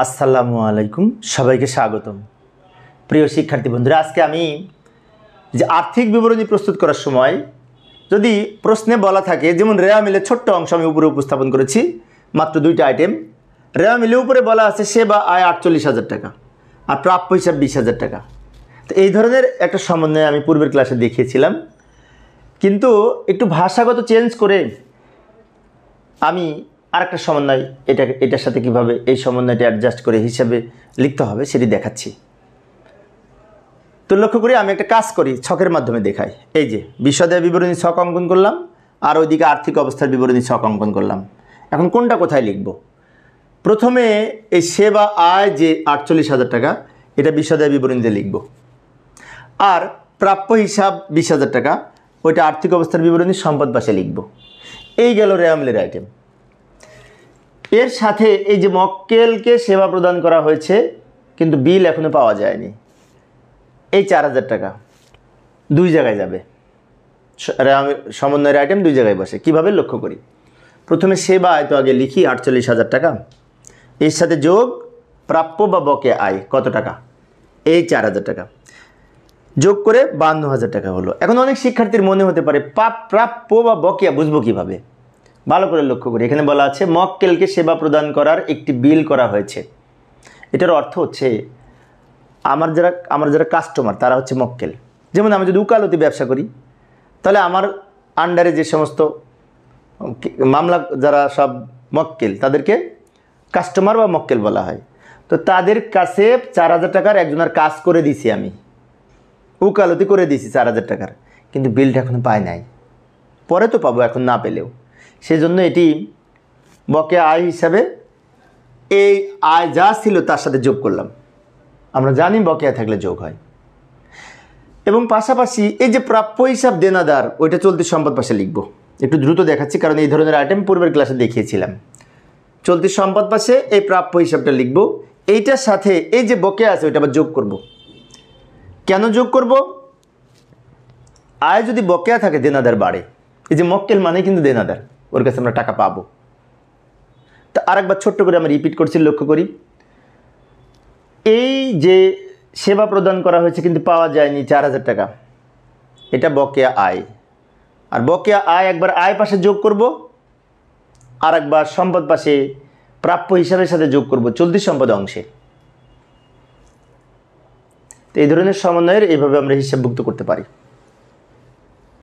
আসসালামু আলাইকুম, সবাইকে স্বাগতম। প্রিয় শিক্ষার্থী বন্ধুরা, আজকে আমি যে আর্থিক বিবরণী প্রস্তুত করার সময় যদি প্রশ্নে বলা থাকে, যেমন রেওয়া মিলের ছোট্ট অংশ আমি উপরে উপস্থাপন করেছি, মাত্র 2টা আইটেম। রেওয়া মিলের উপরে বলা আছে সেবা আয় 48,000 টাকা আর প্রাপ্য হিসাব 20,000 টাকা। তো এই ধরনের একটা সমন্বয় আমি পূর্বের ক্লাসে দেখিয়েছিলাম, কিন্তু একটু ভাষাগত চেঞ্জ করে আমি আরেকটা সমন্বয় এটার সাথে কিভাবে এই সমন্বয়টা অ্যাডজাস্ট করে হিসাবে লিখতে হবে সেটি দেখাচ্ছি। তো লক্ষ্য করি, আমি একটা কাজ করি, ছকের মাধ্যমে দেখাই। এই যে বিশদায় বিবরণী ছক অঙ্কন করলাম, আর ওইদিকে আর্থিক অবস্থার বিবরণী ছক অঙ্কন করলাম। এখন কোনটা কোথায় লিখব? প্রথমে এই সেবা আয় যে 48,000 টাকা, এটা বিশদায় বিবরণীতে লিখব। আর প্রাপ্য হিসাব 20,000 টাকা, ওইটা আর্থিক অবস্থার বিবরণী সম্পদ পাশে লিখব। এই গেল রেওয়া মিলের আইটেম। এর সাথে এই যে মক্কেলকে সেবা প্রদান করা হয়েছে কিন্তু বিল এখনো পাওয়া যায়নি, এই 4,000 টাকা 2 জায়গায় যাবে। সমন্বয়ের আইটেম 2 জায়গায় বসে। কিভাবে লক্ষ্য করি, প্রথমে সেবা আয় তো আগে লিখি 48,000 টাকা, এর সাথে যোগ প্রাপ্য বা বকেয়া আয় কত টাকা, এই 4,000 টাকা যোগ করে 52,000 টাকা হলো। এখন অনেক শিক্ষার্থীর মনে হতে পারে প্রাপ্য বা বকেয়া বুঝবো কিভাবে? ভালো করে লক্ষ্য করি, এখানে বলা আছে মক্কেলকে সেবা প্রদান করার একটি বিল করা হয়েছে। এটার অর্থ হচ্ছে আমার যারা কাস্টমার তারা হচ্ছে মক্কেল। যেমন আমি যদি উকালতি ব্যবসা করি, তাহলে আমার আন্ডারে যে সমস্ত মামলা যারা সব মক্কেল, তাদেরকে কাস্টমার বা মক্কেল বলা হয়। তো তাদের কাছে 4,000 টাকার একজনের কাজ করে দিছি, আমি উকালতি করে দিছি 4,000 টাকার, কিন্তু বিলটা এখনো পাই নাই। পরে তো পাবো, এখন না পেলেও। সেজন্য এটি বকেয়া আয় হিসাবে এই আয় যা ছিল তার সাথে যোগ করলাম। আমরা জানি বকেয়া থাকলে যোগ হয়। এবং পাশাপাশি এই যে প্রাপ্য হিসাব দেনাদার, ওইটা চলতি সম্পদ পাশে লিখব। একটু দ্রুত দেখাচ্ছি কারণ এই ধরনের আইটেম পূর্বের ক্লাসে দেখিয়েছিলাম। চলতি সম্পদ পাশে এই প্রাপ্য হিসাবটা লিখব, এইটার সাথে এই যে বকেয়া আছে ওইটা আবার যোগ করব। কেন যোগ করব? আয় যদি বকেয়া থাকে দেনাদার বাড়ে। এই যে মক্কেল মানে কিন্তু দেনাদার, ওর কাছে আমরা টাকা পাবো। তা আরেকবার ছোট্ট করে আমরা রিপিট করছি, লক্ষ্য করি। এই যে সেবা প্রদান করা হয়েছে কিন্তু পাওয়া যায়নি 4,000 টাকা, এটা বকেয়া আয়। আর বকেয়া আয় একবার আয় পাশে যোগ করব, আর একবার সম্পদ পাশে প্রাপ্য হিসাবের সাথে যোগ করব চলতি সম্পদ অংশে। তো এই ধরনের সমন্বয়ের এইভাবে আমরা হিসাবভুক্ত করতে পারি।